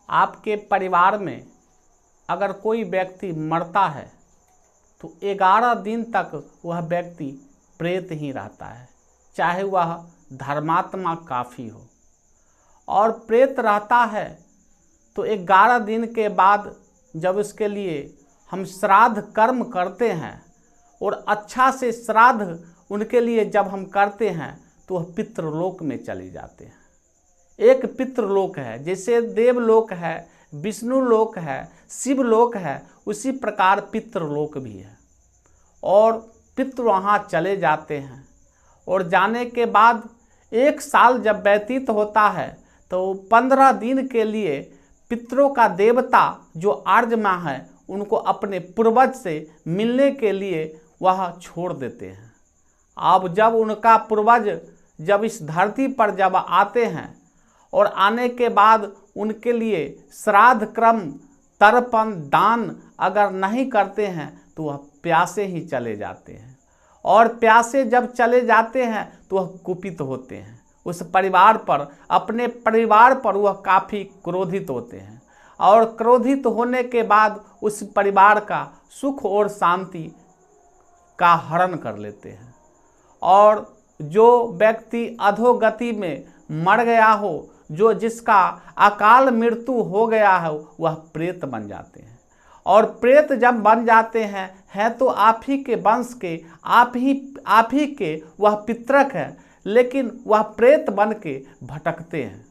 आपके परिवार में अगर कोई व्यक्ति मरता है तो 11 दिन तक वह व्यक्ति प्रेत ही रहता है, चाहे वह धर्मात्मा काफ़ी हो। और प्रेत रहता है तो 11 दिन के बाद जब उसके लिए हम श्राद्ध कर्म करते हैं और अच्छा से श्राद्ध उनके लिए जब हम करते हैं तो वह पितृलोक में चले जाते हैं। एक पितृलोक है, जैसे देवलोक है, विष्णु लोक है, शिवलोक है, उसी प्रकार पितृलोक भी है। और पितृ वहाँ चले जाते हैं और जाने के बाद 1 साल जब व्यतीत होता है तो 15 दिन के लिए पितरों का देवता जो आर्यमा है उनको अपने पूर्वज से मिलने के लिए वह छोड़ देते हैं। अब जब उनका पूर्वज जब इस धरती पर जब आते हैं और आने के बाद उनके लिए श्राद्ध क्रम तर्पण दान अगर नहीं करते हैं तो वह प्यासे ही चले जाते हैं। और प्यासे जब चले जाते हैं तो वह कुपित होते हैं उस परिवार पर, अपने परिवार पर वह काफ़ी क्रोधित होते हैं। और क्रोधित होने के बाद उस परिवार का सुख और शांति का हरण कर लेते हैं। और जो व्यक्ति अधोगति में मर गया हो, जो जिसका अकाल मृत्यु हो गया है, वह प्रेत बन जाते हैं। और प्रेत जब बन जाते हैं तो आप ही के वंश के, आप ही के वह पितरक है, लेकिन वह प्रेत बन के भटकते हैं।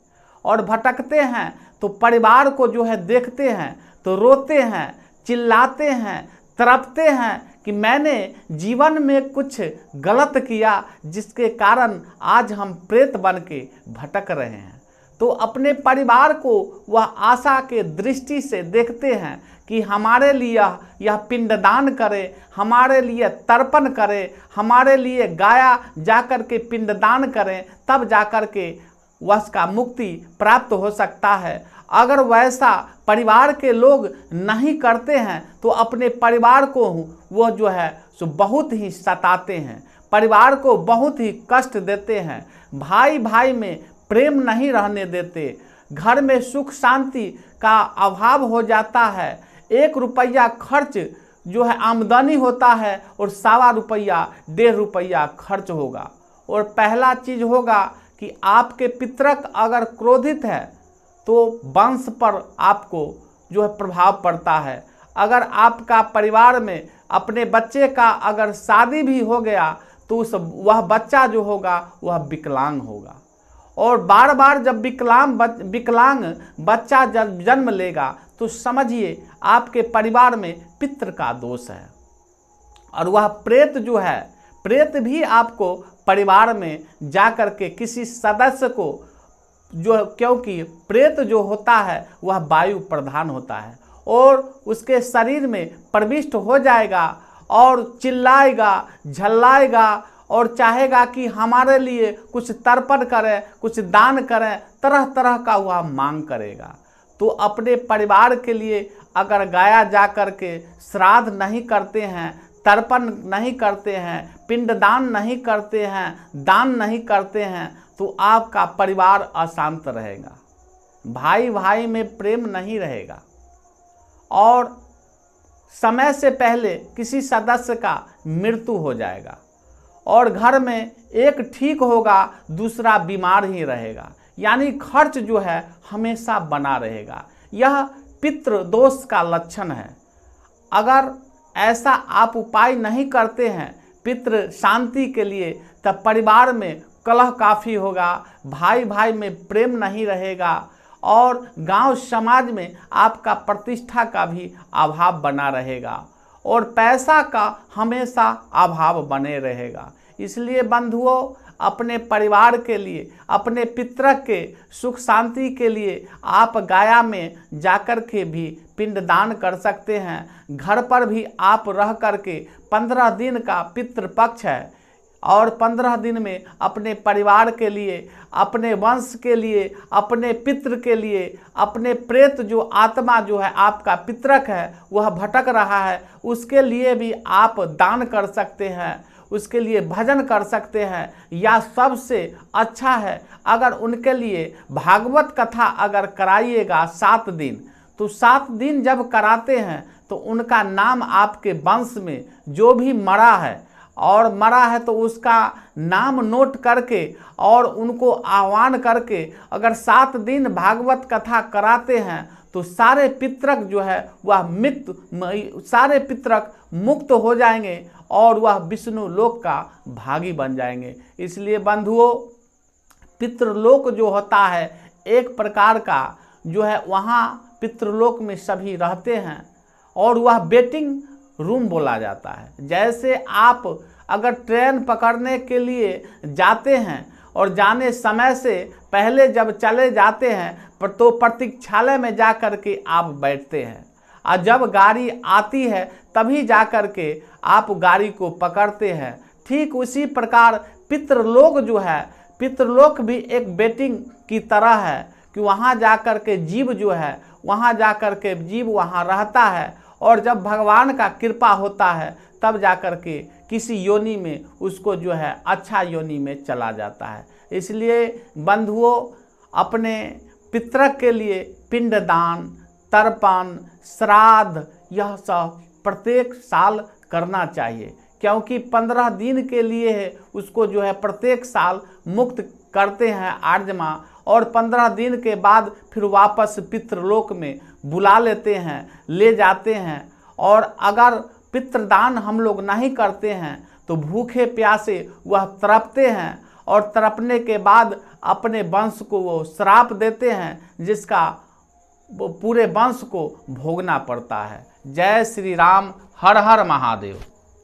और भटकते हैं तो परिवार को जो है देखते हैं तो रोते हैं, चिल्लाते हैं, तड़पते हैं कि मैंने जीवन में कुछ गलत किया जिसके कारण आज हम प्रेत बन के भटक रहे हैं। तो अपने परिवार को वह आशा के दृष्टि से देखते हैं कि हमारे लिए यह पिंडदान करे, हमारे लिए तर्पण करे, हमारे लिए गाया जाकर के पिंडदान करें, तब जाकर के उसका मुक्ति प्राप्त हो सकता है। अगर वैसा परिवार के लोग नहीं करते हैं तो अपने परिवार को वह जो है सो बहुत ही सताते हैं, परिवार को बहुत ही कष्ट देते हैं, भाई भाई में प्रेम नहीं रहने देते, घर में सुख शांति का अभाव हो जाता है। 1 रुपया खर्च जो है आमदनी होता है और 1.25 रुपया 1.5 रुपया खर्च होगा। और पहला चीज़ होगा कि आपके पितरक अगर क्रोधित है तो वंश पर आपको जो है प्रभाव पड़ता है। अगर आपका परिवार में अपने बच्चे का अगर शादी भी हो गया तो वह बच्चा जो होगा वह विकलांग होगा। और बार बार जब विकलांग बच्चा जब जन्म लेगा तो समझिए आपके परिवार में पितृ का दोष है। और वह प्रेत जो है, प्रेत भी आपको परिवार में जाकर के किसी सदस्य को जो, क्योंकि प्रेत जो होता है वह वायु प्रधान होता है और उसके शरीर में प्रविष्ट हो जाएगा और चिल्लाएगा, झल्लाएगा और चाहेगा कि हमारे लिए कुछ तर्पण करें, कुछ दान करें, तरह तरह का वह मांग करेगा। तो अपने परिवार के लिए अगर गाया जा कर के श्राद्ध नहीं करते हैं, तर्पण नहीं करते हैं, पिंडदान नहीं करते हैं, दान नहीं करते हैं तो आपका परिवार अशांत रहेगा, भाई भाई में प्रेम नहीं रहेगा और समय से पहले किसी सदस्य का मृत्यु हो जाएगा और घर में एक ठीक होगा, दूसरा बीमार ही रहेगा, यानी खर्च जो है हमेशा बना रहेगा। यह पितृ दोष का लक्षण है। अगर ऐसा आप उपाय नहीं करते हैं पितृ शांति के लिए तब परिवार में कलह काफ़ी होगा, भाई भाई में प्रेम नहीं रहेगा और गांव समाज में आपका प्रतिष्ठा का भी अभाव बना रहेगा और पैसा का हमेशा अभाव बने रहेगा। इसलिए बंधुओं, अपने परिवार के लिए, अपने पितरक के सुख शांति के लिए आप गाया में जाकर के भी पिंडदान कर सकते हैं। घर पर भी आप रह कर के 15 दिन का पितृपक्ष है और 15 दिन में अपने परिवार के लिए, अपने वंश के लिए, अपने पितृ के लिए, अपने प्रेत जो आत्मा जो है आपका पितरक है वह भटक रहा है, उसके लिए भी आप दान कर सकते हैं। उसके लिए भजन कर सकते हैं, या सबसे अच्छा है अगर उनके लिए भागवत कथा अगर कराइएगा 7 दिन, तो 7 दिन जब कराते हैं तो उनका नाम आपके वंश में जो भी मरा है और मरा है तो उसका नाम नोट करके और उनको आह्वान करके अगर 7 दिन भागवत कथा कराते हैं तो सारे पितरक जो है वह सारे पितरक मुक्त हो जाएंगे और वह विष्णु लोक का भागी बन जाएंगे। इसलिए बंधुओं, पितृलोक जो होता है एक प्रकार का जो है, वहाँ पितृलोक में सभी रहते हैं और वह वेटिंग रूम बोला जाता है। जैसे आप अगर ट्रेन पकड़ने के लिए जाते हैं और जाने समय से पहले जब चले जाते हैं तो प्रतीक्षालय में जा कर के आप बैठते हैं, और जब गाड़ी आती है तभी जा कर के आप गाड़ी को पकड़ते हैं। ठीक उसी प्रकार पितृलोक जो है, पितृलोक भी एक वेटिंग की तरह है कि वहाँ जा कर के जीव जो है, वहाँ जा कर के जीव वहाँ रहता है और जब भगवान का कृपा होता है तब जा कर के किसी योनि में उसको जो है अच्छा योनि में चला जाता है। इसलिए बंधुओं, अपने पितरक के लिए पिंडदान, तर्पण, श्राद्ध यह सब प्रत्येक साल करना चाहिए, क्योंकि 15 दिन के लिए है उसको जो है प्रत्येक साल मुक्त करते हैं आर्जमा, और 15 दिन के बाद फिर वापस पितृलोक में बुला लेते हैं, ले जाते हैं। और अगर पितृदान हम लोग नहीं करते हैं तो भूखे प्यासे वह तड़पते हैं, और तड़पने के बाद अपने वंश को वो श्राप देते हैं, जिसका वो पूरे वंश को भोगना पड़ता है। जय श्री राम, हर हर महादेव।